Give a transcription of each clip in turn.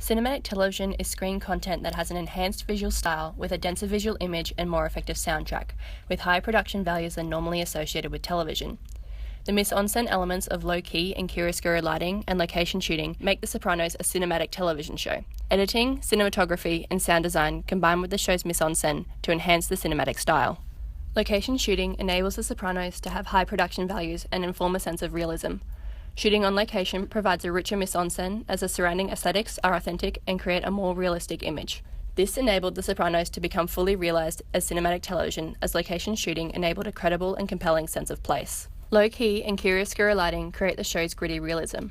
Cinematic television is screen content that has an enhanced visual style with a denser visual image and more effective soundtrack, with higher production values than normally associated with television. The mise-en-scène elements of low-key and chiaroscuro lighting and location shooting make The Sopranos a cinematic television show. Editing, cinematography, and sound design combine with the show's mise-en-scène to enhance the cinematic style. Location shooting enables The Sopranos to have high production values and inform a sense of realism. Shooting on location provides a richer mise-en-scène as the surrounding aesthetics are authentic and create a more realistic image. This enabled The Sopranos to become fully realised as cinematic television, as location shooting enabled a credible and compelling sense of place. Low-key and chiaroscuro lighting create the show's gritty realism.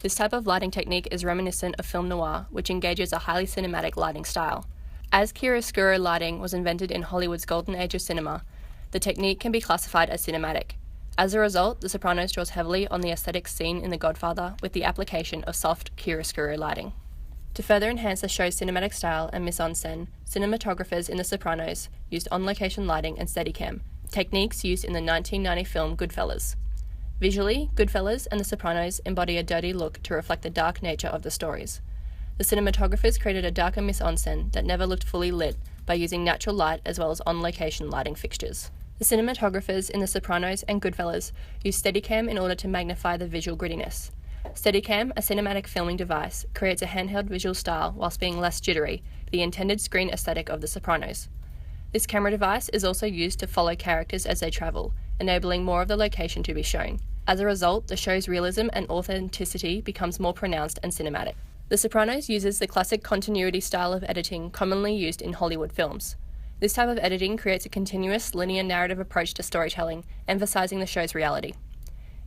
This type of lighting technique is reminiscent of film noir, which engages a highly cinematic lighting style. As chiaroscuro lighting was invented in Hollywood's golden age of cinema, the technique can be classified as cinematic. As a result, The Sopranos draws heavily on the aesthetics seen in The Godfather with the application of soft chiaroscuro lighting. To further enhance the show's cinematic style and mise-en-scène, cinematographers in The Sopranos used on-location lighting and Steadicam, techniques used in the 1990 film Goodfellas. Visually, Goodfellas and The Sopranos embody a dirty look to reflect the dark nature of the stories. The cinematographers created a darker mise-en-scène that never looked fully lit by using natural light as well as on-location lighting fixtures. The cinematographers in The Sopranos and Goodfellas use Steadicam in order to magnify the visual grittiness. Steadicam, a cinematic filming device, creates a handheld visual style whilst being less jittery, the intended screen aesthetic of The Sopranos. This camera device is also used to follow characters as they travel, enabling more of the location to be shown. As a result, the show's realism and authenticity becomes more pronounced and cinematic. The Sopranos uses the classic continuity style of editing commonly used in Hollywood films. This type of editing creates a continuous, linear narrative approach to storytelling, emphasizing the show's reality.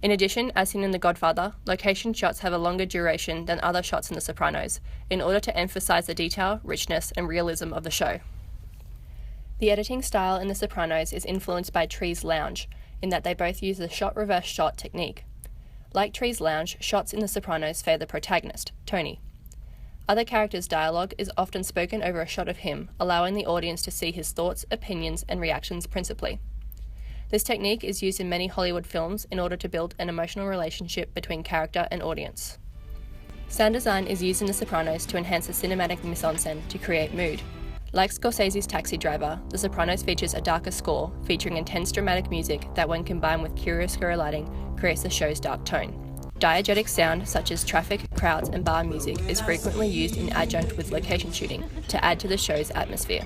In addition, as seen in The Godfather, location shots have a longer duration than other shots in The Sopranos, in order to emphasize the detail, richness, and realism of the show. The editing style in The Sopranos is influenced by Tree's Lounge, in that they both use the shot-reverse shot technique. Like Tree's Lounge, shots in The Sopranos favor the protagonist, Tony. Other characters' dialogue is often spoken over a shot of him, allowing the audience to see his thoughts, opinions, and reactions principally. This technique is used in many Hollywood films in order to build an emotional relationship between character and audience. Sound design is used in The Sopranos to enhance the cinematic mise-en-scène to create mood. Like Scorsese's Taxi Driver, The Sopranos features a darker score, featuring intense dramatic music that, when combined with chiaroscuro lighting, creates the show's dark tone. Diegetic sound, such as traffic, crowds, and bar music, is frequently used in adjunct with location shooting to add to the show's atmosphere.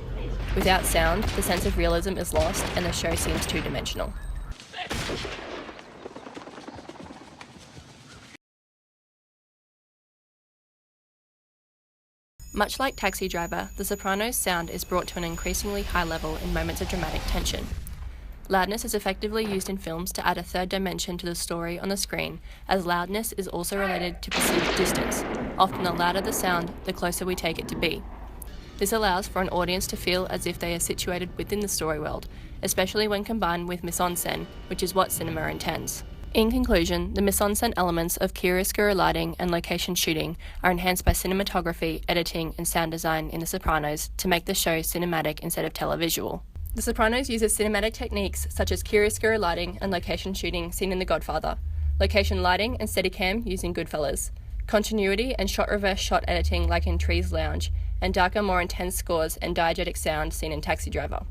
Without sound, the sense of realism is lost and the show seems two-dimensional. Much like Taxi Driver, The Sopranos' sound is brought to an increasingly high level in moments of dramatic tension. Loudness is effectively used in films to add a third dimension to the story on the screen, as loudness is also related to perceived distance. Often the louder the sound, the closer we take it to be. This allows for an audience to feel as if they are situated within the story world, especially when combined with mise-en-scène, which is what cinema intends. In conclusion, the mise-en-scène elements of chiaroscuro lighting and location shooting are enhanced by cinematography, editing, and sound design in The Sopranos to make the show cinematic instead of televisual. The Sopranos uses cinematic techniques such as chiaroscuro lighting and location shooting seen in The Godfather, location lighting and Steadicam used in Goodfellas, continuity and shot-reverse shot editing like in Tree's Lounge, and darker, more intense scores and diegetic sound seen in Taxi Driver.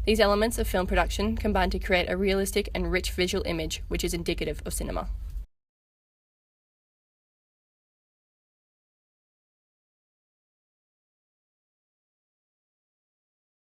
These elements of film production combine to create a realistic and rich visual image which is indicative of cinema.